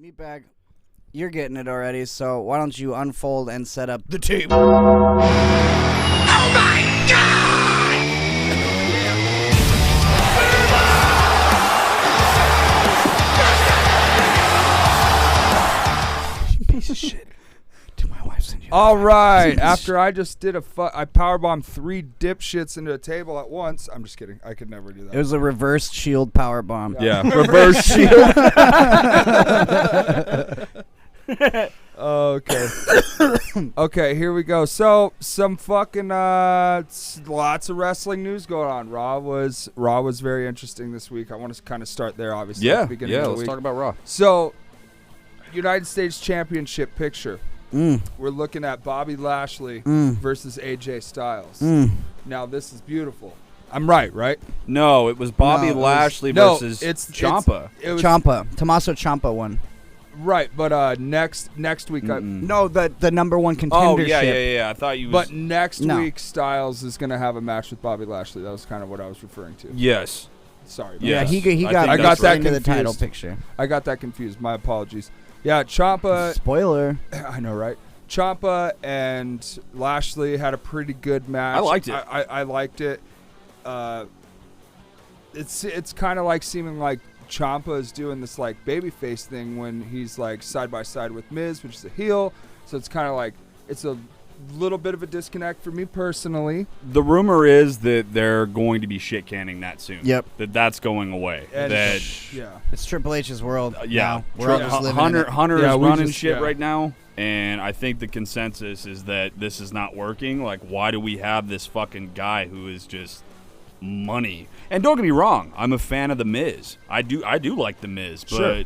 Meatbag, you're getting it already, so why don't you unfold and set up the table? Oh my God! Piece of shit. To my wife, send you. All right. After I just did I powerbombed 3 dipshits into a table at once. I'm just kidding. I could never do that. It was a reverse shield power bomb. Yeah, reverse shield. Okay. Okay, here we go. So, some fucking lots of wrestling news going on. Raw was very interesting this week. I want to kind of start there, obviously. at the beginning of the let's week. talk about Raw. So, United States Championship picture. Mm. We're looking at Bobby Lashley Mm. versus AJ Styles. Mm. Now, this is beautiful. I'm right? No, it was Bobby No, it was- Lashley No, versus it's Ciampa. It was Ciampa. Tommaso Ciampa won. right, but next week. No, the number one Oh, contendership. yeah. I thought you was... But next No. week, Styles is going to have a match with Bobby Lashley. That was kind of what I was referring to. Yes. Sorry. about Yeah, Yes. he I got think I got mixed that into the confused. title picture. I got that confused. My apologies. Yeah, Ciampa. Spoiler. I know, right? Ciampa and Lashley had a pretty good match. I liked it. I liked it. It's kind of like seeming like Ciampa is doing this like babyface thing when he's like side by side with Miz, which is a heel. So it's kind of like it's a little bit of a disconnect for me personally. The rumor is that they're going to be shit canning that soon. Yep. That's going away. And that yeah. It's Triple H's world. yeah. now. We're all Tri- just living in it. Hunter Yeah, is we running just- shit yeah. right now, and I think the consensus is that this is not working. Like, why do we have this fucking guy who is just money? And don't get me wrong, I'm a fan of The Miz. I do like The Miz, but Sure.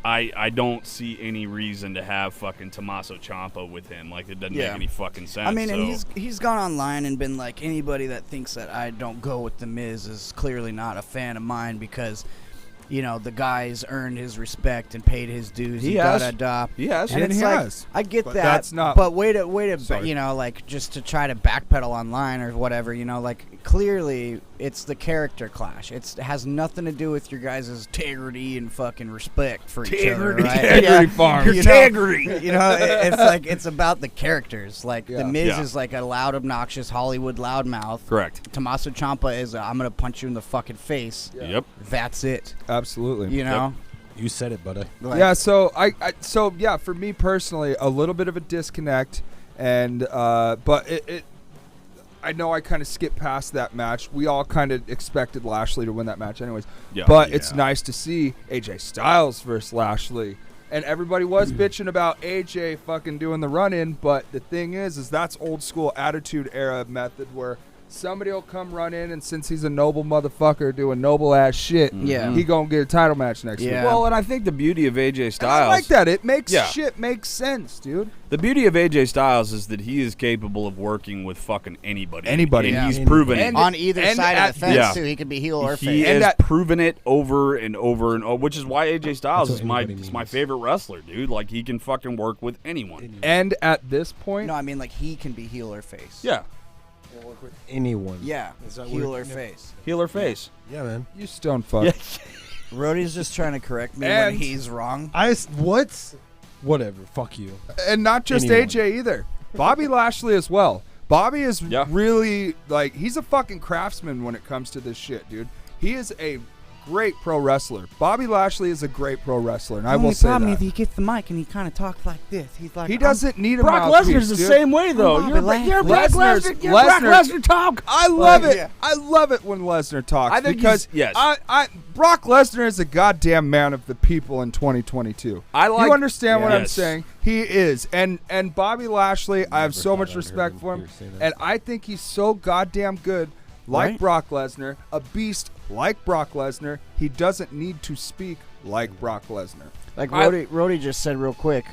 I don't see any reason to have fucking Tommaso Ciampa with him. Like, it doesn't Yeah. make any fucking sense. I mean, so. and he's gone online and been like, anybody that thinks that I don't go with The Miz is clearly not a fan of mine because, you know, the guy's earned his respect and paid his dues. He has. Da-da-da. He has. And And it's he like, has. I get But that, that's not- but way to Sorry. you know, like, just to try to backpedal online or whatever, you know, like, clearly it's the character clash. It has nothing to do with your guys' integrity and fucking respect for each other, right? Integrity farm. You know, you know, it's like, it's about the characters. Like, Yeah. The Miz Yeah. is like a loud, obnoxious Hollywood loudmouth. Correct. Tommaso Ciampa is I'm going to punch you in the fucking face. Yeah. Yep. That's it. Absolutely. You know? You said it, buddy. Like, Yeah, so so yeah, for me personally, a little bit of a disconnect, and but it I know I kind of skipped past that match. We all kind of expected Lashley to win that match, anyways. Yeah. But it's Yeah. nice to see AJ Styles versus Lashley, and everybody was bitching about AJ fucking doing the run-in. But the thing is that's old school Attitude Era method where somebody will come run in, and since he's a noble motherfucker doing noble ass shit, Yeah. he gonna get a title match next week. Yeah. Well, and I think the beauty of AJ And Styles. I like that. It makes Yeah. shit make sense, dude. The beauty of AJ Styles is that he is capable of working with fucking anybody. Anybody. And Yeah. he's proven it. And- on either side at- of the fence, yeah. too. He could be heel or He face. And has that- proven it over and over and over, which is why AJ Styles That's is what my anybody means. favorite wrestler, dude. Like, he can fucking work with anyone. And at this point, No, I mean, like, he can be heel or face. Yeah, Work with anyone. Yeah, Is that heel where- or face. heel or face. Yeah, man. you stone fuck. Yeah. Rhodey's just trying to correct me And- when he's wrong. What? Whatever. Fuck you. And not just Anyone. AJ either. Bobby Lashley as well. Bobby is Yeah. really, like, he's a fucking craftsman when it comes to this shit, dude. He is a great pro wrestler. Bobby Lashley is a great pro wrestler, and I will say that. he gets the mic and he kind of talks like this. He's like, He doesn't need a Brock mouthpiece, Lesnar's the dude. same way, though. Bobby You're Lashley. Brock Lesnar's- Lesnar. You're Brock Lesnar- Lesnar talk. I love Like, it. yeah. I love it when Lesnar talks I think because he's- yes. I Brock Lesnar is a goddamn man of the people in 2022. I like- you understand what I'm Yes. saying? He is, and Bobby Lashley, I have Never so thought much I'd respect heard for him, you say that. and I think he's so goddamn good. Like Right? Brock Lesnar, a beast like Brock Lesnar. He doesn't need to speak like Brock Lesnar. Like I- Rhodey just said real quick,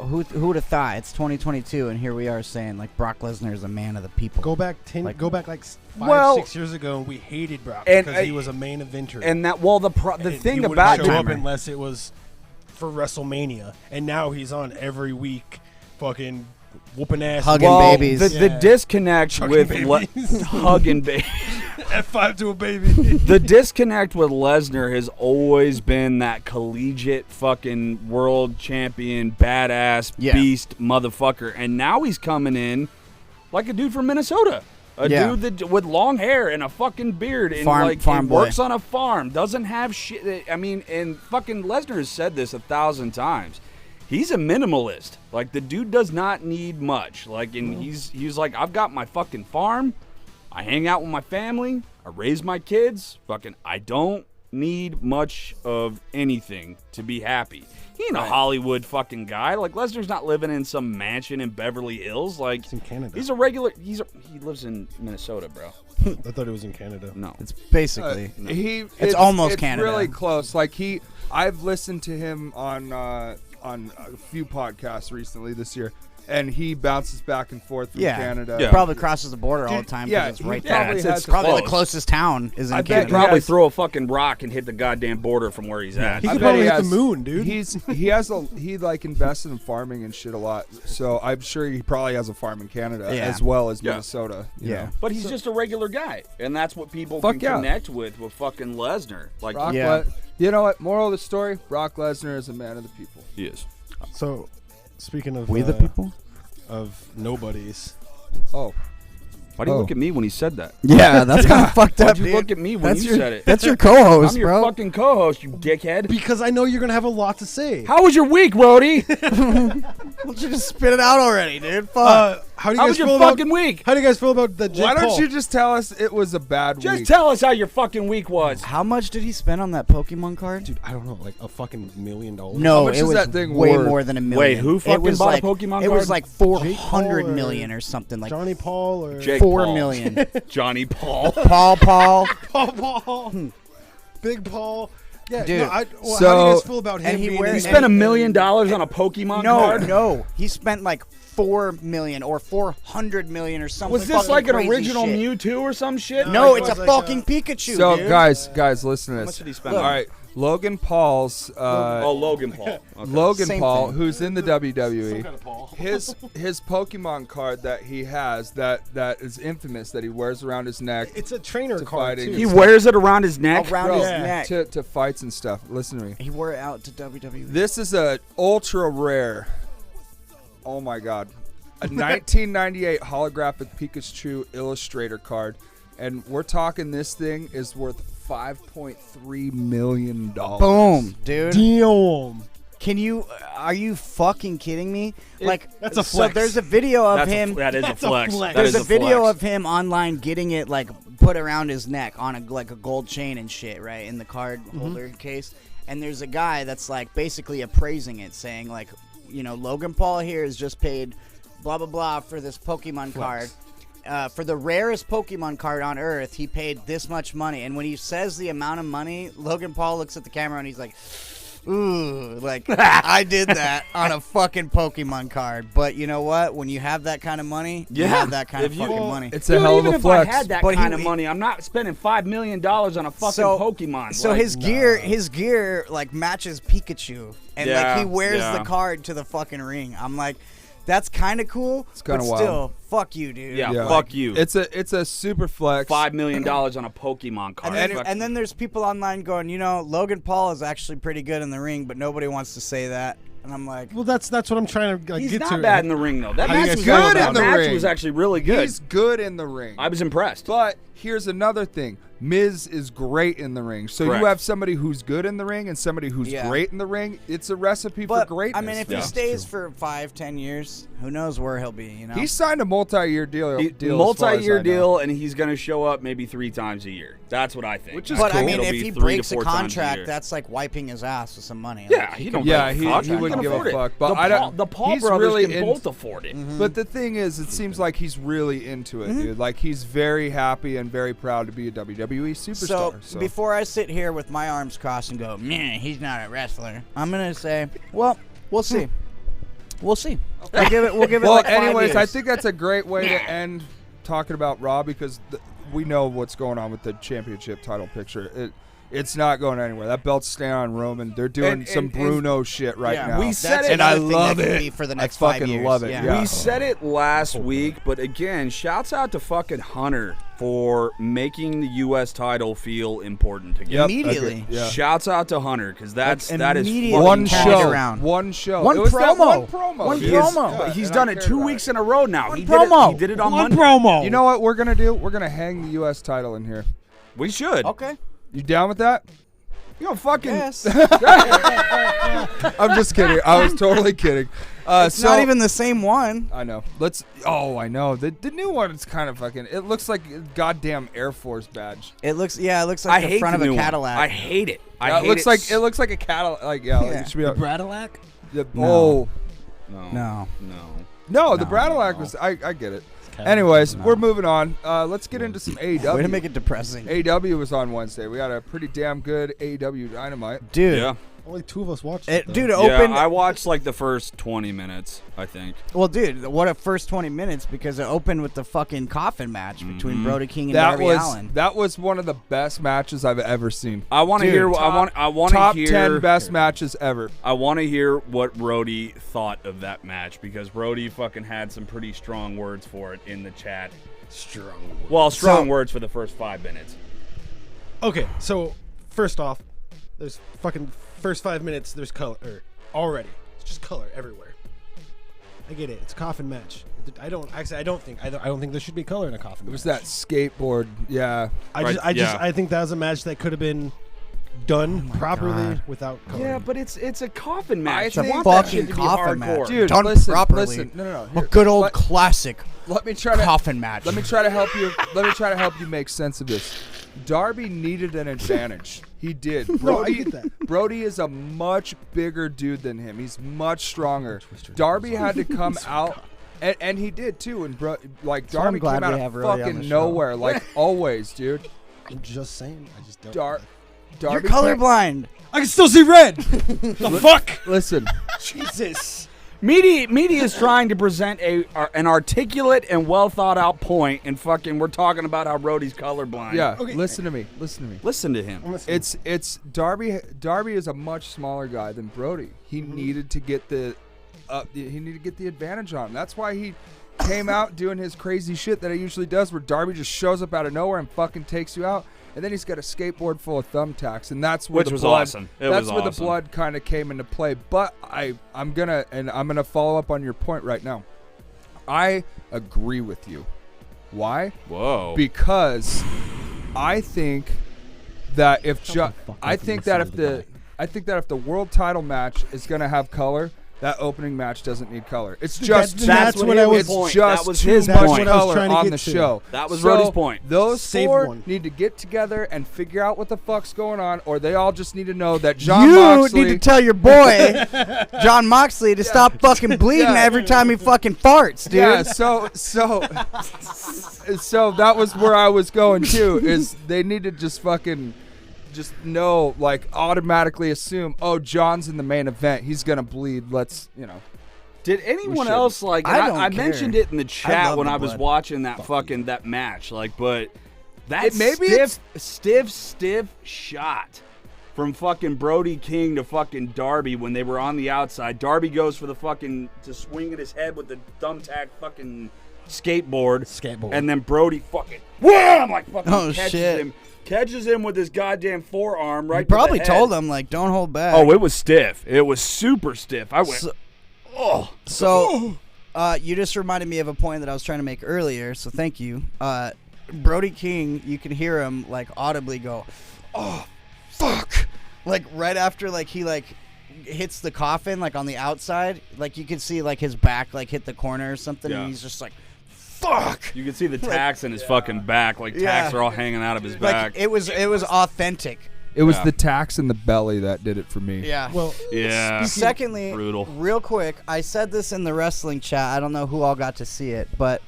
who would have thought? It's 2022, and here we are saying like Brock Lesnar is a man of the people. Go back Like- Go back like 5, Well- 6 years ago, and we hated Brock And, because he was a main eventer. And that, well, the And thing he wouldn't about show up him, unless it was for WrestleMania, and now he's on every week, fucking whooping ass, Hugging well, babies. The Yeah. disconnect Chugging with babies. hugging babies. F5 to a baby. The disconnect with Lesnar has always been that collegiate fucking world champion, badass, Yeah. beast motherfucker. And now he's coming in like a dude from Minnesota. A Yeah. dude that with long hair and a fucking beard and Farm boy. works on a farm, doesn't have shit. I mean, and fucking Lesnar has said this 1,000 times. He's a minimalist. Like, the dude does not need much. Like, and he's like, I've got my fucking farm. I hang out with my family. I raise my kids. Fucking, I don't need much of anything to be happy. He ain't a Hollywood fucking guy. Like, Lesnar's not living in some mansion in Beverly Hills. Like, He's in Canada. he's a regular. He lives in Minnesota, bro. I thought it was in Canada. No, It's basically. It's almost it's Canada. really close. Like I've listened to him on a few podcasts recently this year, and he bounces back and forth from Yeah. Canada. Yeah. Probably crosses the border all the Dude, time. yeah, It's he right probably there. has It's probably the close. closest town is in I bet Canada. he probably has- throw a fucking rock and hit the goddamn border from where he's at. He I could bet probably he hit the has- moon, dude. He like invested in farming and shit a lot. So I'm sure he probably has a farm in Canada Yeah. as well as Yeah. Minnesota. you Yeah. know. But he's just a regular guy, and that's what people Fuck can yeah. connect with fucking Lesnar. Like, Brock Yeah. you know what? Moral of the story: Brock Lesnar is a man of the people. he is. So, speaking of We the people? of nobodies, Oh, Why do you Oh. look at me when he said that? Yeah, that's kind of fucked up, Why'd you dude. look at me when That's you your, said it? That's your co-host, I'm your bro. fucking co-host, you dickhead. because I know you're gonna have a lot to say. How was your week, Rody? Why don't you just spit it out already, dude? Fuck. How do you How guys was your feel about? fucking week? How do you guys feel about the Jake why don't Paul? you just tell us it was a bad Just week? tell us how your fucking week was. How much did he spend on that Pokemon card? Dude, I don't know, like a fucking $1 million. No, much it is was that thing way worth? more than $1 million. Wait, who fucking it was bought a like, Pokemon It was card? like Jake Paul 400 or million or something like Johnny Paul or Jake 4 Paul. million. Johnny Paul. Paul. Paul, Big Paul. Yeah, Dude, no, how do you so- guys feel about him? and he being wears- He in- spent $1 million on a Pokemon No, card? no, he spent like 4 million or 400 million or something. Was this fucking like an crazy original shit. Mewtwo or some shit? No, It it's a was like fucking a- Pikachu. So dude. guys, listen to How this. much did he spend All on it? right, Logan Paul's Oh, Logan Paul. Okay. Logan Same Paul, thing. who's in the WWE. kind of Paul. His Pokemon card that he has that is infamous that he wears around his neck It's a trainer To card fighting. too. He wears it around his neck? around Bro, his Yeah. neck. to fights and stuff. Listen to me. He wore it out to WWE. This is a ultra rare. Oh my god. A 1998 holographic Pikachu Illustrator card, and we're talking this thing is worth $5.3 million. Boom, dude. Damn. Can you? Are you fucking kidding me? Like that's a So flex. there's a video of him. That is a That's a flex. flex. That There's is a video flex. of him online getting it like put around his neck on a like a gold chain and shit, right, in the card holder case. And there's a guy that's like basically appraising it, saying like, you know, Logan Paul here has just paid blah blah blah for this Pokemon card. For the rarest Pokemon card on Earth, he paid this much money. And when he says the amount of money, Logan Paul looks at the camera and he's like, ooh, like, I did that on a fucking Pokemon card. But you know what? When you have that kind of money, you Yeah. have that kind of If you- fucking Well, money. It's a Dude, hell of even a if flex. I had that But kind he- of money, I'm not spending $5 million on a fucking Pokemon. So Like, his gear like matches Pikachu, and like Yeah, he wears yeah. the card to the fucking ring. I'm like, that's kind of cool. It's kinda but wild. still, fuck you, dude. Yeah, Yeah. fuck you. It's a super flex. $5 million on a Pokemon card. And then there's people online going, you know, Logan Paul is actually pretty good in the ring, but nobody wants to say that. And I'm like, Well, that's what I'm trying to he's get not to. bad in the ring though. That How you match guys was feel good about in the it? match was actually really good. He's good in the ring. I was impressed. But here's another thing. Miz is great in the ring. So Correct. you have somebody who's good in the ring and somebody who's Yeah. great in the ring. It's a recipe but for greatness. I mean, if Yeah. he stays for 5-10 years, who knows where he'll be? You know, He signed a multi-year deal. He- deal as far as multi-year I know. deal, and he's going to show up maybe 3 times a year. That's what I think. Which is but I cool. mean, It'll if be he 3 to breaks a 4 times contract, year. that's like wiping his ass with some money. Yeah, Like, he could don't. Yeah, give he- a fuck. he wouldn't can give a afford it. fuck, but the I don't- Paul, the Paul he's brothers really can in- both afford it. But the thing is, it seems like he's really into it, dude. Like he's very happy and very proud to be a WWE superstar. So before I sit here with my arms crossed and go, man, he's not a wrestler, I'm gonna say, well, we'll see. We'll see. We'll give it. We'll give it. well, like 5 anyways, years. I think that's a great way to end talking about Raw because we know what's going on with the championship title picture. It's not going anywhere. That belt's staying on Roman. They're doing some Bruno shit right Yeah. now. We said it, and I another thing love that could it. be for the next I 5 fucking years. love it. Yeah. Yeah. We said it last week, but again, shouts out to fucking Hunter for making the U.S. title feel important again. Yep, Immediately. okay, yeah. Shouts out to Hunter because that is immediately fucking One turned it show. around. One show. One It was that promo. one promo. One dude. promo. But he's and done I it cared 2 about weeks it. in a row now. One He promo. did it on One Monday. promo. You know what we're gonna do? We're gonna hang the U.S. title in here. We should. Okay. You down with that? You know, fucking. Yes. I'm just kidding. I was totally kidding. It's not even the same one. I know. Let's. Oh, I know. The new one is kind of fucking. It looks like a goddamn Air Force badge. It looks like I the hate front the of a new one. Cadillac. I hate it. Yeah, it looks like a Cadillac. Like yeah. Yeah. It should be a, Bradillac? the, No. Oh No. no, the No, Bradillac no. was. I get it. Anyways, we're moving on. Let's get into some AEW. Way to make it depressing. AEW was on Wednesday. We had a pretty damn good AEW Dynamite. Dude. Yeah. Only 2 of us watched It, it. dude, it Yeah, opened. I watched like the first 20 minutes, I think. Well, dude, what a first 20 minutes because it opened with the fucking coffin match between Brody King and That Darby was Allin. that was one of the best matches I've ever seen. I want to Dude, hear. I want to Top hear. 10 best matches ever. I want to hear what Brody thought of that match because Brody fucking had some pretty strong words for it in the chat. Strong. Well, strong So- words for the first 5 minutes. Okay, so first off, there's fucking first 5 minutes. There's color already. It's just color everywhere. I get it. It's a coffin match. I don't think there should be color in a coffin. It was match. that skateboard. Yeah. I think that was a match that could have been done properly God. without color. Yeah, but it's a coffin match. It's a I want that fucking shit to be coffin hardcore. match. Dude, Done listen, properly. listen. No. A Here, good old let- classic Let me try to coffin match. Let me try to help you. Let me try to help you make sense of this. Darby needed an advantage. He did. No, I get that. Brody is a much bigger dude than him. He's much stronger. Darby had to come out, and he did too. And like So I'm Darby glad came out we have of Brody on the fucking show. nowhere, like always, dude. I'm just saying. I just don't. You're Darby. colorblind. I can still see red. The fuck? Listen, Jesus. Media is trying to present an articulate and well thought out point, and fucking we're talking about how Brody's colorblind. yeah. Okay. Listen to me. Listen to him. It's Darby. Darby is a much smaller guy than Brody. He needed to get the advantage on him. That's why he came out doing his crazy shit that he usually does, where Darby just shows up out of nowhere and fucking takes you out. And then he's got a skateboard full of thumbtacks, and that's where Which the was blood. awesome. It that's was where the awesome. blood kind of came into play. But I'm gonna follow up on your point right now. I agree with you. Why? Whoa. Because I think that if Shut the fuck I up think and that listen to the if the world title match is gonna have color, that opening match doesn't need color. It's Dude, just that's what I was- it's just That was too his much point. That's what I was color trying to on get the to. show. That was So Brody's point. Those Save four one. need to get together and figure out what the fuck's going on, or they all just need to know that John You Moxley. need to tell your boy, John Moxley, to stop fucking bleeding Yeah. every time he fucking farts, dude. Yeah, so that was where I was going too. Is they need to just fucking just know, like, automatically assume, oh, John's in the main event, he's gonna bleed. Let's, Did anyone should. else like? I and don't I care. mentioned it in the chat love when the I was blood. watching that match. Like, but that maybe stiff shot from fucking Brody King to fucking Darby when they were on the outside. Darby goes for the fucking to swing at his head with the thumbtack fucking skateboard, and then Brody fucking wham, like fucking Oh, catches him with his goddamn forearm right. He probably to the told head. him, like, don't hold back. Oh, it was stiff. It was super stiff. I went. So, you just reminded me of a point that I was trying to make earlier, so thank you. Brody King, you can hear him, like, audibly go, oh, fuck. Like, right after, like, he, like, hits the coffin, like, on the outside. Like, you can see, like, his back, like, hit the corner or something, Yeah. and he's just like, fuck. You can see the tacks in his fucking back. Like, tacks are all hanging out of his back. Like, it was authentic. it was Yeah. the tax in the belly that did it for me. Yeah. Well, Yeah. Secondly, Brutal. real quick, I said this in the wrestling chat. I don't know who all got to see it, but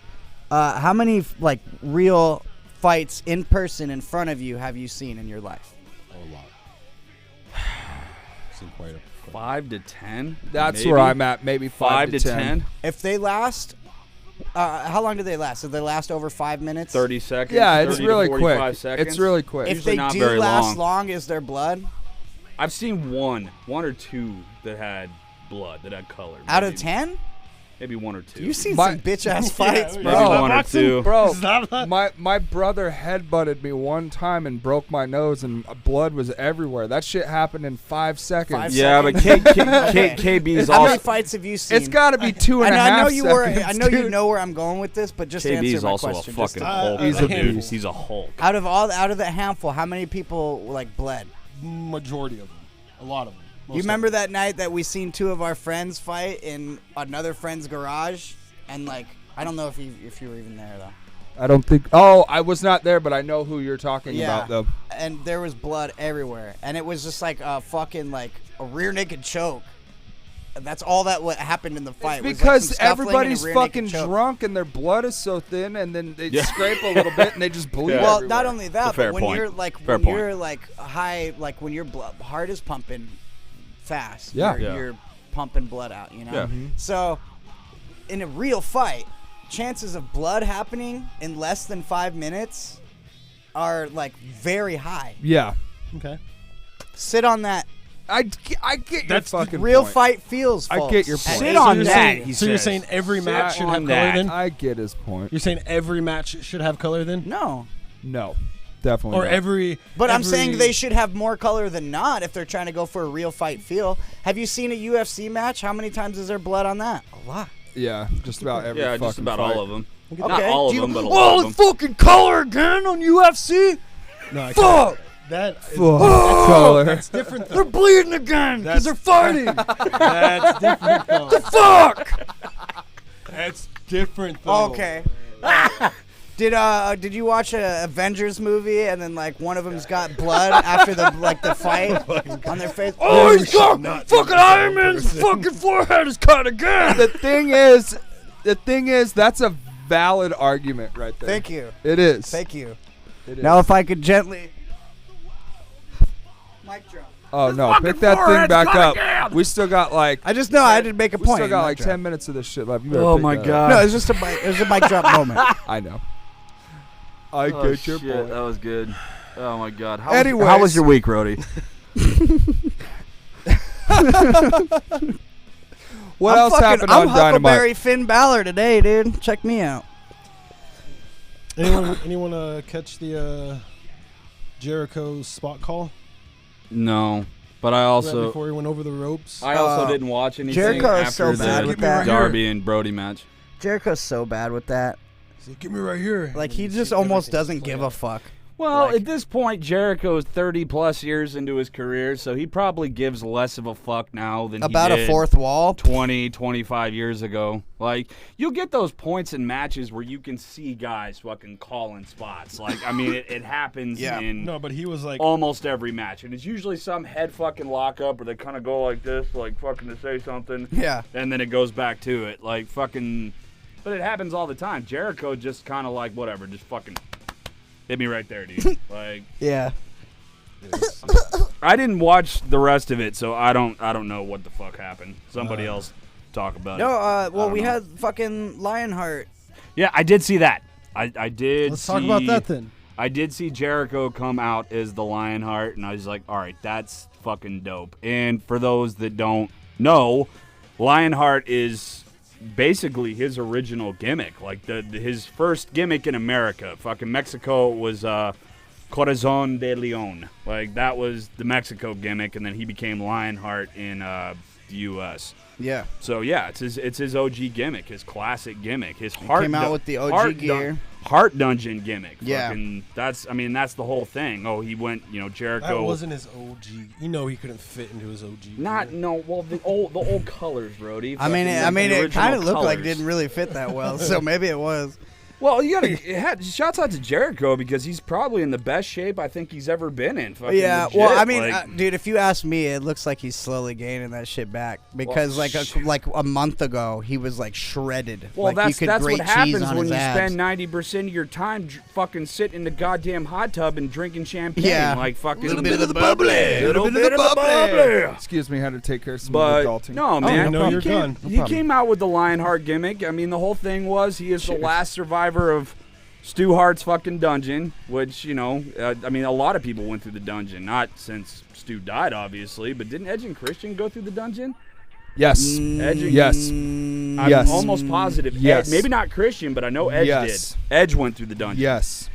how many like real fights in person in front of you have you seen in your life? a lot. Seen quite a 5 to 10. That's maybe? where I'm at. Maybe 5 5 to 10. If they last How long do they last? Do they last over 5 minutes? 30 seconds. Yeah, it's 30 to really 45 quick. Seconds. It's really quick. If Usually they not do very last long. is there blood? I've seen one or two that had blood, that had color. Out of Maybe- 10? Maybe one or two. You've seen My- some bitch ass fights, yeah, bro. Maybe Stop one or boxing? two. Bro, Stop that. my brother headbutted me one time and broke my nose, and blood was everywhere. That shit happened in 5 seconds. 5 Yeah, but KB's How many also fights have you seen? It's got to be 2.5 I know you were. seconds, I know you dude. know where I'm going with this, but just answer KB's my also question. a Just fucking to- Hulk. He's a dude. beast. He's a Hulk. out of the handful, how many people like bled? Majority of them. A lot of them. You remember that night that we seen 2 of our friends fight in another friend's garage, and like I don't know if you were even there though. I don't think. Oh, I was not there, but I know who you're talking about, though. And there was blood everywhere, and it was just like a fucking like a rear naked choke. That's all that what happened in the fight. was, like, Because some scuffling and a everybody's rear naked fucking choke. drunk and their blood is so thin, and then they Yeah. scrape a little bit and they just bleed. Yeah. Well, everywhere. not only that, fair but when point. you're like Fair when point. you're like high, like when your heart is pumping fast, Yeah. you're, Yeah. you're pumping blood out, you know. Yeah. So, in a real fight, chances of blood happening in less than 5 minutes are like very high. Yeah, Okay. Sit on that. I get your That's the fucking Real point. fight feels. I folks. get your At point. Sit age on you're that, saying, he so you're says. saying every Sit match should on have that. color then? I get his point. You're saying every match should have color then? No. No, definitely. Or not. every. But I'm every- saying they should have more color than not if they're trying to go for a real fight feel. Have you seen a UFC match? How many times is there blood on that? A lot. Yeah, just about every Yeah, fucking just about fight. all of them. Okay. Not all of Do you- them, but a lot of them. fucking color again on UFC. No, I Fuck. can't. That is, Color. that's different though. bleeding again because they're fighting. That's different though. Fuck. That's different though. Okay. Did you watch a Avengers movie and then like one of them's got blood after the fight on their face? Oh, he's got fucking Iron Man's fucking forehead is cut again. The thing is, that's a valid argument right there. Thank you. It is. Thank you. It is. Now if I could gently mic drop. Oh no, pick that thing back up. We still got like. I just know I had to make a We point. still got Mic like drop. 10 minutes of this shit left. You better Oh pick my that up. God. No, it was a mic drop moment. I know. I Oh, get your shit, point. that was good. Oh my God. How Anyways. was your week, Rody? What else happened on I'm Dynamite? Huckleberry Finn Balor today, dude. Check me out. Anyone catch the Jericho spot call No, but I right also before he went over the ropes? I also didn't watch anything Jericho is after so bad the with that. Darby and Brody match. Jericho's so bad with that. He's like, "Give me right here." Like And he you just see almost everything doesn't play give out. a fuck. Well, Like- at this point, Jericho's 30 plus years into his career, so he probably gives less of a fuck now than About he a did fourth wall. 20, 25 years ago. Like, you'll get those points in matches where you can see guys fucking calling spots. Like, I mean, it happens Yeah. in No, but he was like, almost every match. And it's usually some head fucking lockup where they kind of go like this, like fucking to say something. Yeah. And then it goes back to it. Like, fucking. But it happens all the time. Jericho just kind of like, whatever, just fucking hit me right there, dude. Like, Yeah. I didn't watch the rest of it, so I don't know what the fuck happened. Somebody else talk about No, it. I well, don't we know. had fucking Lionheart. Yeah, I did see that. I did. let's talk about that then. I did see Jericho come out as the Lionheart, and I was like, all right, that's fucking dope. And for those that don't know, Lionheart is basically his original gimmick. Like his first gimmick in America. Fucking Mexico was Corazon de Leon. Like that was the Mexico gimmick, and then he became Lionheart in the U.S. Yeah. So yeah, it's his OG gimmick, his classic gimmick, his heart. came out with the OG heart gear. Heart Dungeon gimmick. Yeah. Fucking, that's the whole thing. Oh, he went, Jericho. That wasn't his OG. You know he couldn't fit into his OG. Not gear. the old colors, Brody. I mean, Fucking, it the kind of original looked like it colors. didn't really fit that well, so maybe it was. Well, you gotta shouts out to Jericho because he's probably in the best shape I think he's ever been in. Fucking Yeah, legit. well, I mean, like, dude, if you ask me, it looks like he's slowly gaining that shit back because like a month ago he was like shredded. well, like, that's you could what grate cheese happens on when his you abs. spend 90% of your time fucking sitting in the goddamn hot tub and drinking champagne. Yeah. Like fucking Little bit of the bubbly. little bit of the bubbly. Excuse me, had to take care of some But adulting. no, man, no, he you're came, gone. No he problem. came out with the Lionheart gimmick. I mean, the whole thing was he is the last survivor of Stu Hart's fucking dungeon, which, you know, I mean, a lot of people went through the dungeon. Not since Stu died, obviously, but didn't Edge and Christian go through the dungeon? Yes. Edge and Yes. Mm, I'm Yes. almost positive. Yes. Maybe not Christian, but I know Edge Yes. did. Edge went through the dungeon. Yes.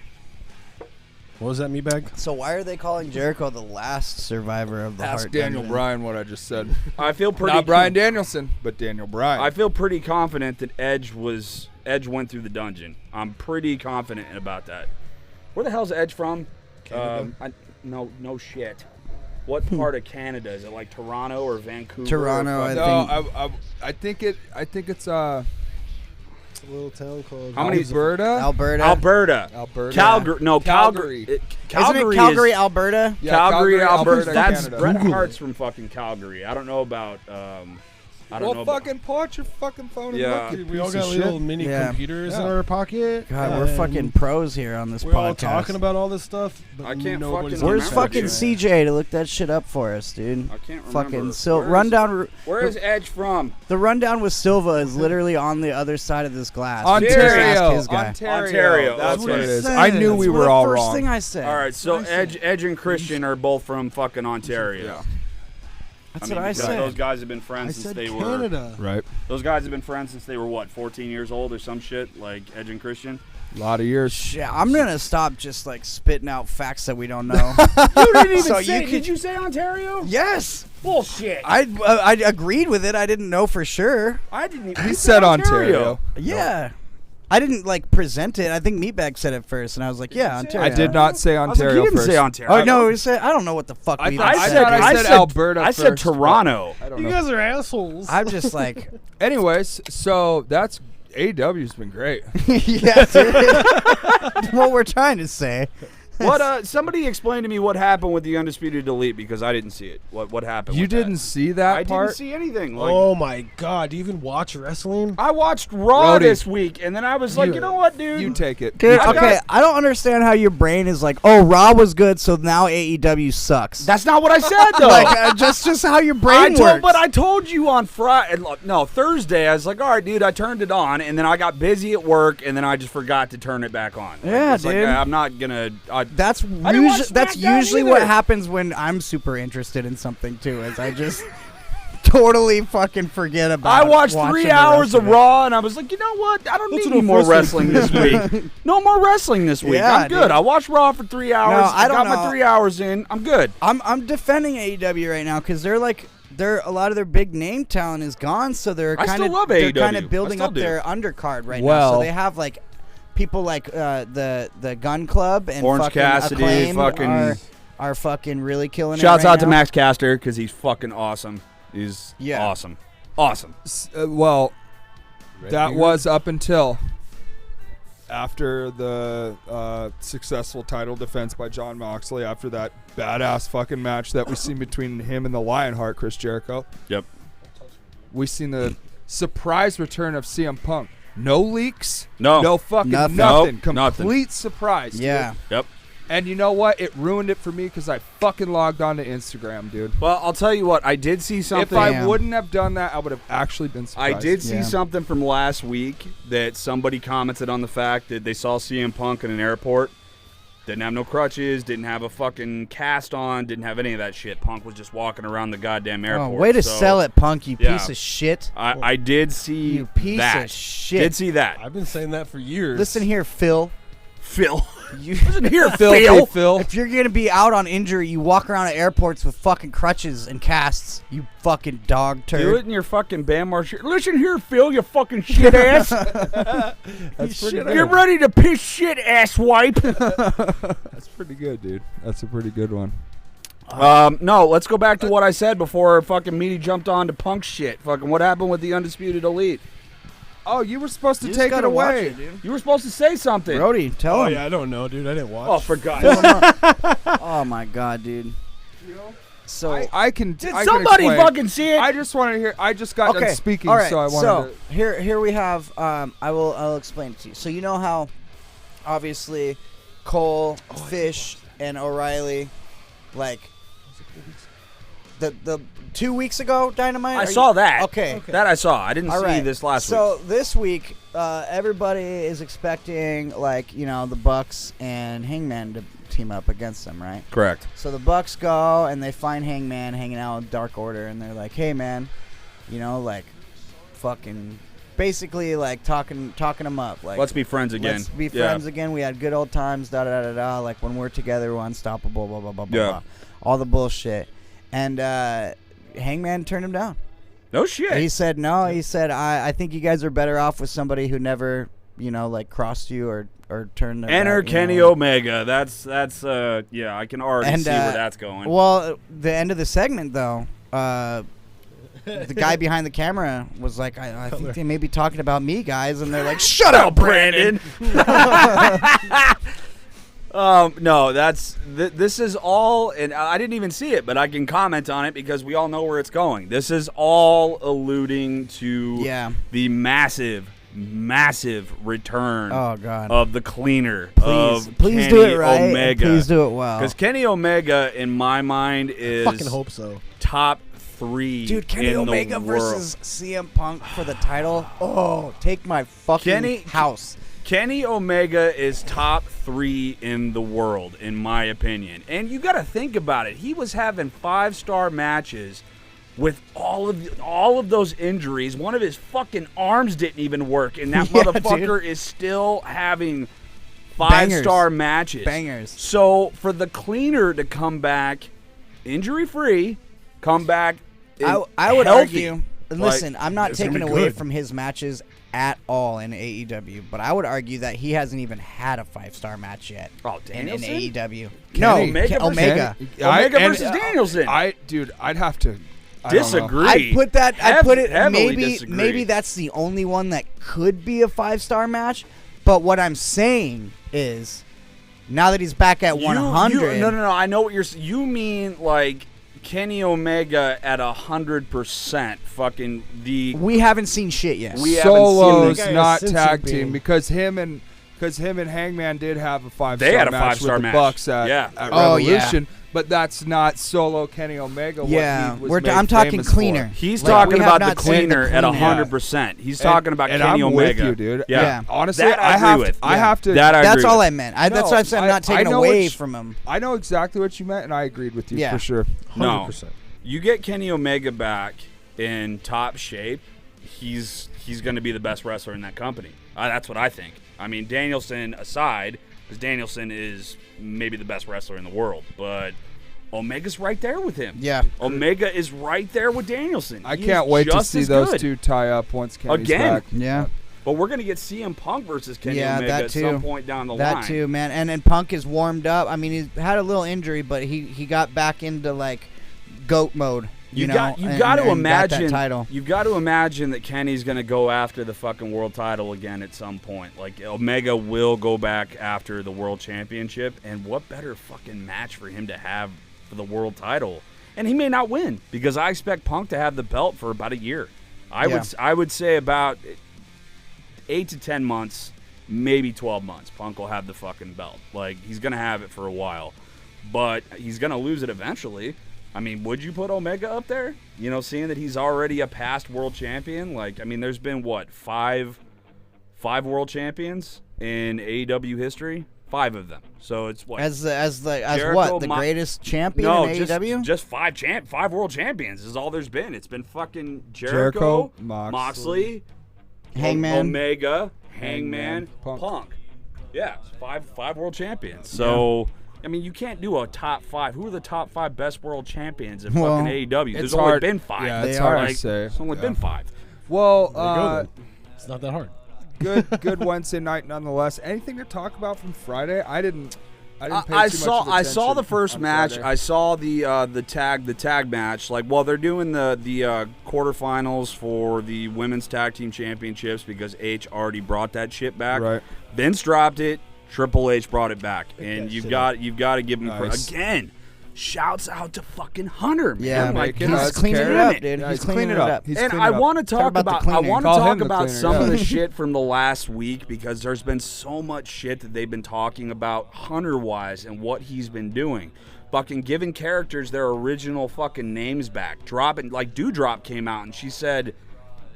What was that, meatbag? So why are they calling Jericho the last survivor of the Ask Hart Daniel dungeon? Bryan what I just said. I feel pretty. Not Bryan Danielson, but Daniel Bryan. I feel pretty confident that Edge went through the dungeon. I'm pretty confident about that. Where the hell's Edge from? Canada? No shit. What part of Canada is it? Like Toronto or Vancouver? Toronto, or I fucking- I think it's It's a little town called. How many- Alberta. Alberta. Alberta. Calgary. No, Calgary. Calgary. Isn't it Calgary, is- Alberta? Yeah, Calgary, Alberta. Alberta, That's Canada. Bret Google it. Hart's from fucking Calgary. I don't know about. I don't know. Well, about, fucking pull out your fucking phone and Yeah. look. you We all piece got of little shit. mini Yeah. computers in Yeah. our pocket. God, we're and fucking pros here on this We're all podcast. talking about all this stuff, but I can't nobody's fucking Where's remember, fucking dude. CJ to look that shit up for us, dude? I can't remember. Fucking so Where is- rundown. Where is Edge from? The rundown with Silva is literally on the other side of this glass. Ontario. Ask his guy. Ontario. That's Okay. what it is. Said. I knew That's we the were all first wrong. thing I said. All right, so Edge and Christian are both from fucking Ontario. Yeah. That's mean, what I because said. Those guys have been I friends since said they were. Canada. Right. Those guys have been friends since they were what, 14 years old or some shit, like Edge and Christian. A lot of years. Shit, I'm gonna stop just like spitting out facts that we don't know. You didn't even So say. you could- Did you say Ontario? yes, Bullshit. I agreed with it. I didn't know for sure. I didn't. Even, He you said Ontario. Yeah, I didn't like present it. I think Meatbag said it first, and I was like, yeah, you say Ontario. I did not say I was like, Ontario you didn't first. say Ontario. Oh no, he said I don't know what the fuck. I we thought- even I said. thought I said Alberta I said first, Toronto. I don't You know. guys are assholes. I'm just like, Anyways, so that's AEW's been great. yeah, dude. What we're trying to say. What? Somebody explain to me what happened with the Undisputed Elite because I didn't see it. What happened? You with didn't That? see that I part? didn't see anything. Like, Oh my god! Do you even watch wrestling? I watched Raw Brody. this week, and then I was like, you know what, dude? You take it. Dude, You take okay, it. I don't understand how your brain is like, oh, Raw was good, so now AEW sucks. That's not what I said, though. like just how your brain works. But I told you on Friday, no, Thursday, I was like, all right, dude, I turned it on, and then I got busy at work, and then I just forgot to turn it back on. Like, Yeah, it's like, dude. I'm not gonna. That's didn't watch that's SmackDown usually what either. happens when I'm super interested in something too. Is I just totally fucking forget about. I watched watching 3 the hours rest of it. Raw, and I was like, you know what? I don't That's need any enough more wrestling. wrestling this week. No more wrestling this week. Yeah, I'm good. dude. I watched Raw for 3 hours. I don't got know. my 3 hours in. I'm good. I'm defending AEW right now because they're like a lot of their big name talent is gone, so they're I kind still of love they're AEW. kind of I building still up do. their undercard right now. Well- So they have like people like the Gun Club and Orange fucking Cassidy, Acclaim fucking- are fucking really killing Shouts it right out to now. Max Caster because he's fucking awesome. He's Yeah. awesome. Awesome. Well, that beard? was up until after the successful title defense by Jon Moxley after that badass fucking match that we seen between him and the Lionheart, Chris Jericho. Yep. We seen the surprise return of CM Punk. No leaks. No. No fucking Nothing. nothing. Nope, nothing. Complete surprise. dude. Yeah. Yep. And you know what? It ruined it for me because I fucking logged on to Instagram, dude. Well, I'll tell you what. I did see something. If I Damn. wouldn't have done that, I would have actually been I surprised. did see Yeah. something from last week that somebody commented on the fact that they saw CM Punk in an airport. Didn't have no crutches, didn't have a fucking cast on, didn't have any of that shit. Punk was just walking around the goddamn Oh, airport. way to So, sell it, Punk, you yeah. piece of shit. I did see You piece that. of shit. Did see that. I've been saying that for years. Listen here, Phil. Phil. You, Listen here, Filthy Phil. Phil. if you're gonna be out on injury, you walk around at airports with fucking crutches and casts. You fucking dog Do it turd. in your fucking Bam Margera. Listen here, Phil, you fucking shit ass. That's pretty Get good. ready to piss shit, ass wipe. That's pretty good, dude. That's a pretty good one. No, let's go back to what I said before fucking Meaty jumped on to Punk shit. Fucking what happened with the Undisputed Elite? Oh, you were supposed to You take just it gotta watch away. it, dude. You were supposed to say something. Brody, tell Oh him. yeah, I don't know, dude. I didn't watch. Oh, for God's sake. Oh my God, dude. So I can. Did I can somebody explain. fucking see it? I just want to hear. I just got done speaking, all right. so I wanted to. Here we have. I'll explain it to you. So you know how, obviously, Cole, Fish, and O'Reilly, like the 2 weeks ago, Dynamite. I saw that. Okay. That I saw. I didn't All see right. this last week. So this week, everybody is expecting the Bucks and Hangman to team up against them, right? Correct. So the Bucks go and they find Hangman hanging out with Dark Order, and they're like, "Hey, man, fucking." Basically, talking him up. Like, Let's be friends again. Let's be Yeah. friends again. We had good old times. Da da da da. Like when we're together, we're unstoppable. Blah blah blah blah Yeah. blah. All the bullshit. And Hangman turned him down. No shit. He said no. He said I think you guys are better off with somebody who never crossed you or turned. Their Enter back, Kenny Omega. That's yeah. I can already see where that's going. Well, the end of the segment though. The guy behind the camera was like, I think they may be talking about me, guys. And they're like, shut up, Brandon. No, this is all, and I didn't even see it, but I can comment on it because we all know where it's going. This is all alluding to the massive return Oh, God. of the cleaner Please of do Kenny it right. Omega. Please do it well. Because Kenny Omega, in my mind, is Fucking hope so. top 3 Dude, Kenny in Omega the world. versus CM Punk for the title. Oh, take my fucking house. Kenny Omega is top 3 in the world, in my opinion. And you got to think about it. He was having 5-star matches with all of those injuries. One of his fucking arms didn't even work, and that Yeah, motherfucker dude. is still having 5-star matches. Bangers. So for the cleaner to come back injury-free, come back I would healthy. argue. Listen, I'm not it's gonna taking be away good. from his matches at all in AEW, but I would argue that he hasn't even had a 5-star match yet Oh, in Danielson? AEW. Kenny- No, Omega versus- Omega. Omega versus Danielson. I'd have to I don't know. Disagree. I put that. I put it. Heavily Maybe disagree. that's the only one that could be a 5-star match. But what I'm saying is, now that he's back at 100, No. I know what you're. You mean like Kenny Omega at 100%? Fucking the. we haven't seen shit yet. We haven't Solos, seen the guy not since tag he's team, been- because him and Hangman did have a 5-star They had a match 5-star with match. the Bucks at, Yeah. at Oh, yeah. Revolution, but that's not solo Kenny Omega. Yeah, what he was made I'm talking famous cleaner. for. He's Like, talking we have about the not seen the cleaner at cleaner. 100%. He's talking about and Kenny I'm Omega. with you, dude. Yeah. Yeah. Honestly, That I agree with. I have to. That I That's agree all with. I meant. That's No, what I'm saying. I'm not I taking know away what from him. I know exactly what you meant, and I agreed with you Yeah. for sure. No. 100%. You get Kenny Omega back in top shape, he's going to be the best wrestler in that company. That's what I think. I mean, Danielson aside, because Danielson is maybe the best wrestler in the world, but Omega's right there with him. Yeah. Omega is right there with Danielson. I He can't is wait to just see as those good. two tie up once Kenny's Again. back. Yeah. But we're going to get CM Punk versus Kenny Yeah, Omega that at too. some point down the line. That too, man. And Punk is warmed up. I mean, he's had a little injury, but he got back into like GOAT mode. You got to and got imagine that title. You've got to imagine that Kenny's going to go after the fucking world title again at some point. Like Omega will go back after the world championship, and what better fucking match for him to have for the world title? And he may not win because I expect Punk to have the belt for about a year. I would say about 8 to 10 months, maybe 12 months. Punk will have the fucking belt. Like he's going to have it for a while, but he's going to lose it eventually. I mean, would you put Omega up there? You know, seeing that he's already a past world champion? Like, I mean, there's been, what, five world champions in AEW history? 5 of them. So it's what? As Jericho, what? The greatest champion in AEW? just 5 world champions is all there's been. It's been fucking Jericho, Moxley, Hangman. Omega, Hangman, Punk. Yeah, it's five world champions. So... I mean, you can't do a top 5. Who are the top 5 best world champions in Well, fucking AEW? There's it's only hard- been 5. yeah, They it's are. hard to say. It's only been 5. Well, There you go, then. It's not that hard. good Wednesday night nonetheless. Anything to talk about from Friday? I didn't didn't pay I too much saw of I saw the attention first on match. Friday. I saw the tag match. Like, well, they're doing the quarterfinals for the women's tag team championships because H already brought that shit back. Right. Vince dropped it. Triple H brought it back, and that you've shit got to give him Nice. again. Shouts out to fucking Hunter, man. Yeah, like making he's us cleaning it care. up, dude. Yeah, He's cleaning it up. He's and cleaning I it up. want to talk about the about cleaner. Call him the cleaner, some of yeah. the shit from the last week because there's been so much shit that they've been talking about Hunter wise and what he's been doing. Fucking giving characters their original fucking names back. Dropping like Doudrop came out and she said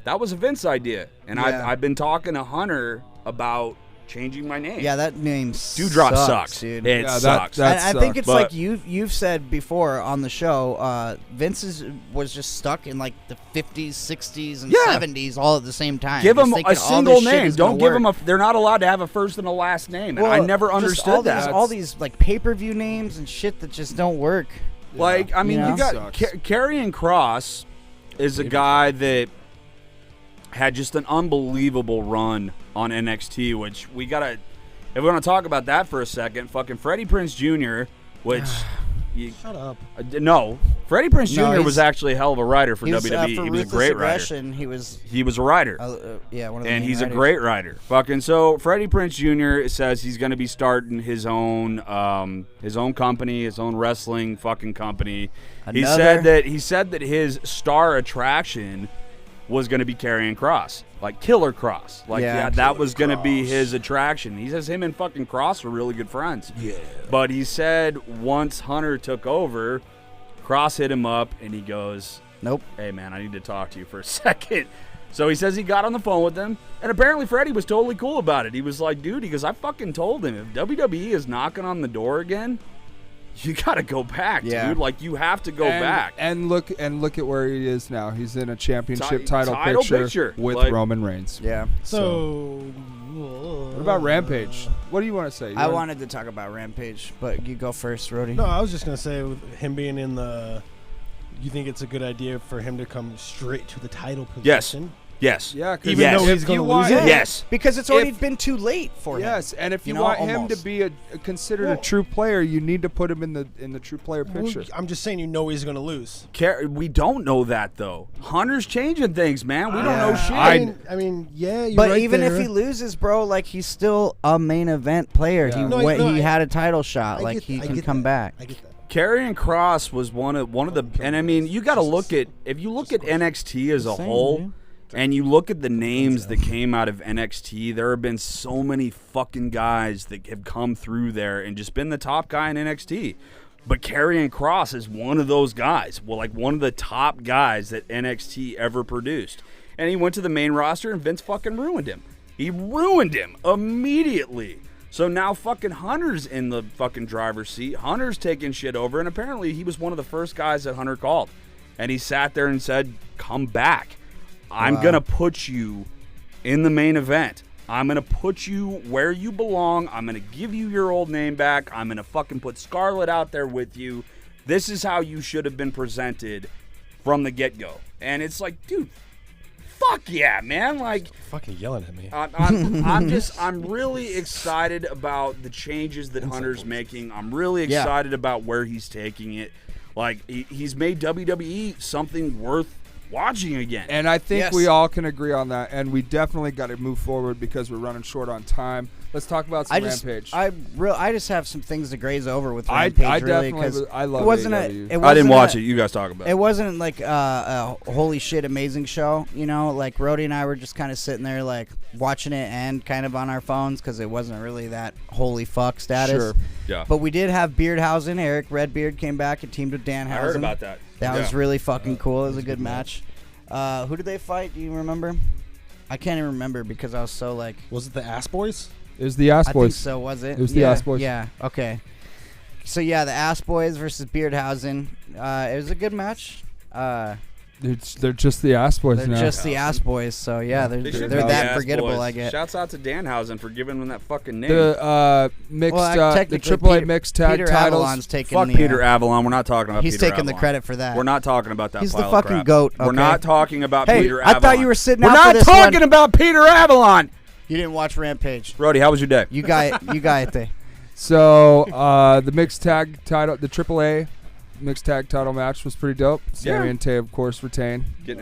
that was a Vince idea. And Yeah. I've been talking to Hunter about changing my name. Yeah, that name Doudrop sucks. dude. It Yeah, sucks. that I think sucks. it's But- like you've said before on the show. Vince was just stuck in like the 50s, 60s, and Yeah. 70s all at the same time. Give Just them thinking a all single this shit name. is gonna Don't give work. them they're not allowed to have a first and a last name. And I never just understood that. all these like pay-per-view names and shit that just don't work. Like, I mean, You know? you got Sucks. Karrion Kross is a guy that had just an unbelievable run on NXT, which we got to, if we want to talk about that for a second, fucking Freddie Prinze Jr., which, Shut up. no, Freddie Prinze No, Jr. was he's- actually a hell of a writer for He was, WWE. for He was a Ruthless great writer. Aggression, He was, He was a writer. yeah, one of the And main he's a writers. great writer. Fucking so Freddie Prinze Jr. says he's going to be starting his own company, his own wrestling fucking company. He said that his star attraction was going to be Karrion Kross, like Killer Kross. Like Yeah. that was going to be his attraction. He says him and fucking Kross were really good friends. Yeah. But he said once Hunter took over, Kross hit him up and he goes, Nope. hey man, I need to talk to you for a second. So he says he got on the phone with him, and apparently Freddie was totally cool about it. He was like, dude, he goes, I fucking told him, if WWE is knocking on the door again, you gotta go back, Yeah. dude. Like, you have to go back. And look at where he is now. He's in a championship title title picture, picture. with Like- Roman Reigns. Yeah. So, What about Rampage? What do you want to say? I wanted to talk about Rampage, but you go first, Rody. No, I was just gonna say with him being in the. You think it's a good idea for him to come straight to the title Yes. position? Yes. Yeah, 'cause Even Yes. though he's if you gonna want lose it? him- Yes. Because it's already If- been too late for him. Yes, and if you, know, want him to almost. be considered a true player, you need to put him in the true player Well, picture. I'm just saying, you know he's gonna lose. We don't know that, though. Hunter's changing things, man. We don't know shit. I mean, yeah. You're But right even there. if he loses, bro, like he's still a main event player. Yeah. He No, went, no, he I- had a title shot. I Like get- he I can get come that. back. I get that. Karrion Kross was one of the, and I mean, you got to look at, if you look at NXT as a Same, whole, dude. and you look at the names that came out of NXT, there have been so many fucking guys that have come through there and just been the top guy in NXT. But Karrion Kross is one of those guys. Well, like one of the top guys that NXT ever produced. And he went to the main roster and Vince fucking ruined him. He ruined him immediately. So now fucking Hunter's in the fucking driver's seat. Hunter's taking shit over, and apparently he was one of the first guys that Hunter called. And he sat there and said, come back. I'm going to put you in the main event. I'm going to put you where you belong. I'm going to give you your old name back. I'm going to fucking put Scarlett out there with you. This is how you should have been presented from the get-go. And it's like, dude, fuck yeah, man. Like, Fucking yelling at me. I'm really excited about the changes that Hunter's making. I'm really excited about where he's taking it. Like, he's made WWE something worth watching again. And I think Yes. we all can agree on that. And we definitely got to move forward because we're running short on time. Let's talk about some Rampage. I just have some things to graze over with I Rampage. I really, definitely 'cause I love it wasn't AEW. a. It I didn't wasn't watch a- it. You guys talk about It it. wasn't like a holy shit amazing show, you know. Like Rody and I were just kind of sitting there, like watching it and kind of on our phones because it wasn't really that holy fuck status. Sure. Yeah. But we did have Beardhausen. Eric Redbeard came back and teamed with Danhausen. I heard about that. That was Yeah. really fucking cool. It was a good match. Who did they fight? Do you remember? I can't even remember because I was so like. Was it the Ass Boys? It was the Ass I think Boys. so. Was it? It was the Yeah, Ass Boys. Yeah. Okay. So yeah, the Ass Boys versus Beardhausen. It was a good match. They're just the Ass Boys They're now. just the Ass Boys. So yeah, They they're should they're be that Ass forgettable. Boys. I get. Shouts out to Danhausen for giving them that fucking name. The mixed, Well, the technically, AAA mixed tag Peter titles. Avalon's taking Fuck the, Peter Avalon. We're not talking about He's Peter taking the Avalon. credit for that. We're not talking about that He's the pile of fucking crap. goat, We're okay? not talking about Hey, Peter I Avalon. thought you were sitting We're out not for this talking one. about Peter Avalon. You didn't watch Rampage. Brody, how was your day? You got it. You got it. There. So the mixed tag title, the AAA mixed tag title match was pretty dope. Sammy and Tay, of course, retain. We're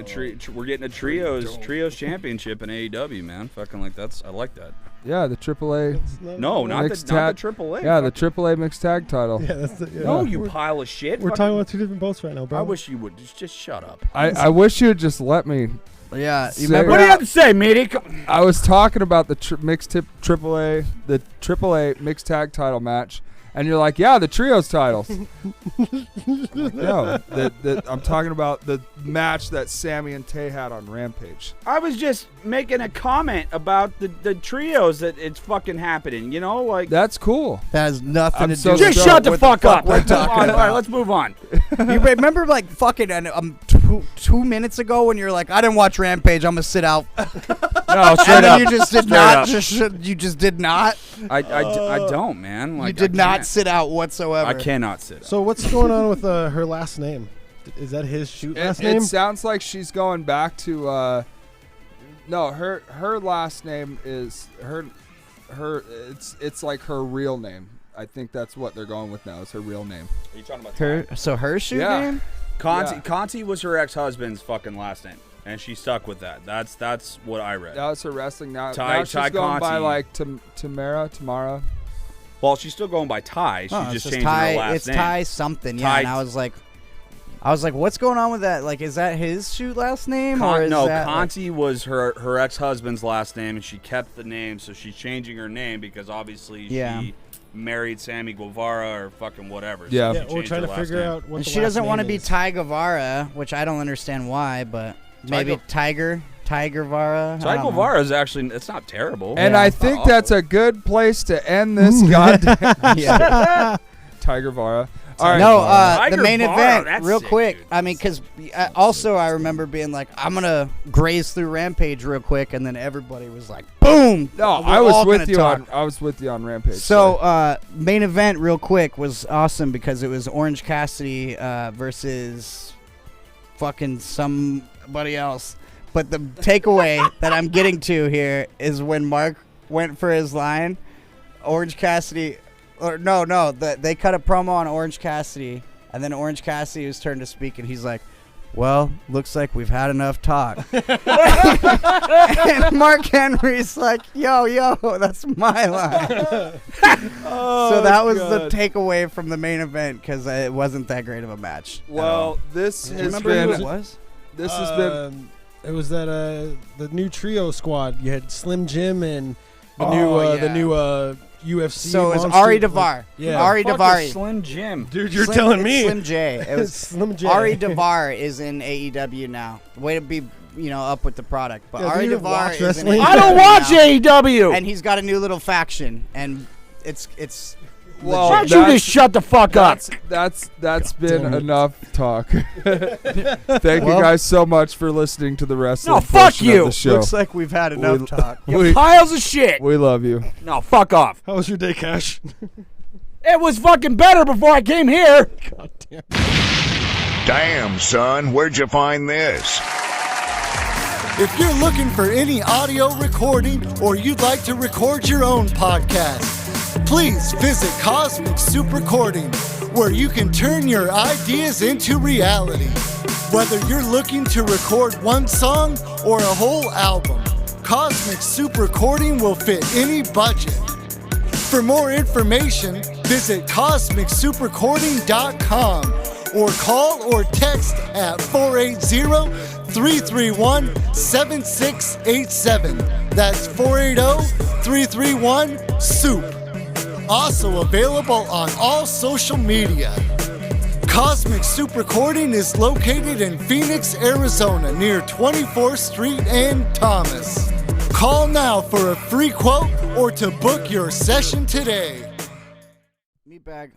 getting a trios championship in AEW, man. Fucking like I like that. Yeah, the AAA. No, not the AAA. Yeah, the AAA mixed tag title. Yeah, that's the. Yeah. No, you pile of shit. We're talking about two different boats right now, bro. I wish you would just shut up. I wish you would just let me. Yeah, Say- you remember What do you have to say, matey? I was talking about the AAA mixed tag title match, and you're like, yeah, the trios titles. No, I'm talking about the match that Sammy and Tay had on Rampage. I was just making a comment about the trios that it's fucking happening. You know, like That's cool. that has nothing I'm to so do. just with shut the what fuck up. We're All talking right, about. let's move on. You remember like fucking 2 minutes ago when you're like, I didn't watch Rampage. I'm gonna sit out. No, And then you just did Straight not. up. You just did not. I don't, man. Like, You did I not can't. sit out whatsoever. I cannot sit. So what's going on with her last name? Is that his shoot last name? It sounds like she's going back to. No, her last name is her. It's like her real name. I think that's what they're going with now. Is her real name. Are you talking about her shoot Yeah. name. Conti? Yeah. Conti was her ex-husband's fucking last name, and she stuck with that. That's what I read. That was her wrestling. Now Ty she's going by Conti. like Tamara. Well, she's still going by Ty. She's Oh, just it's changing her last It's name. Ty something. Yeah. Ty- And I was like, what's going on with that? Like, is that his shoot last name or is No, that, like- Conti was her ex-husband's last name, and she kept the name, so she's changing her name because obviously Yeah. she married Sammy Guevara or fucking whatever. Yeah. so Yeah, she we're changed trying her to last figure name. out what And the she last doesn't want to be Ty Guevara, which I don't understand why, but maybe Tiger Vara. Ty Guevara is actually, it's not terrible. And Yeah. I think that's a good place to end this goddamn Yeah. Tiger Vara. All right. No, Tiger the main Vara, event, that's real sick, quick. dude. I mean, because also I remember being like, I'm going to graze through Rampage real quick, and then everybody was like, boom. No, we're I all was with gonna you talk. on. I was with you on Rampage. So, main event, real quick, was awesome because it was Orange Cassidy versus fucking somebody else. But the takeaway that I'm getting to here is when Mark went for his line, Orange Cassidy, or no, they cut a promo on Orange Cassidy, and then Orange Cassidy was turned to speak, and he's like, well, looks like we've had enough talk. And Mark Henry's like, yo, that's my line. So that was the takeaway from the main event because it wasn't that great of a match. well, this has Remember who it been. was? This has been. It was that the new trio squad. You had Slim Jim and the Oh, new yeah. UFC. So it was monster- Ari Davar. Yeah. Ari Fuck is Davari. Slim Jim. Dude, you're Slim- telling it's me. Slim J. It was Slim J. Ari Davar is in AEW now. Way to be, up with the product. But Yeah, do Ari you even Davar watch is in wrestling? AEW I don't watch now, AEW. and he's got a new little faction, and it's. Well, Why don't you just shut the fuck up? That's been damn it. enough talk. Thank you Well- guys so much for listening to the wrestling No, fuck portion you. of the show. Looks like we've had enough We- talk. we, Piles of shit. we love you. No, fuck off. How was your day, Cash? It was fucking better before I came here. God damn. Damn, son, where'd you find this? If you're looking for any audio recording or you'd like to record your own podcast, please visit Cosmic Soup Recording, where you can turn your ideas into reality. Whether you're looking to record one song or a whole album, Cosmic Soup Recording will fit any budget. For more information, visit CosmicSoupreCording.com or call or text at 480-331-7687. That's 480-331-SOUP. Also available on all social media. Cosmic Soup Recording is located in Phoenix, Arizona, near 24th Street and Thomas. Call now for a free quote or to book your session today. Meatbag.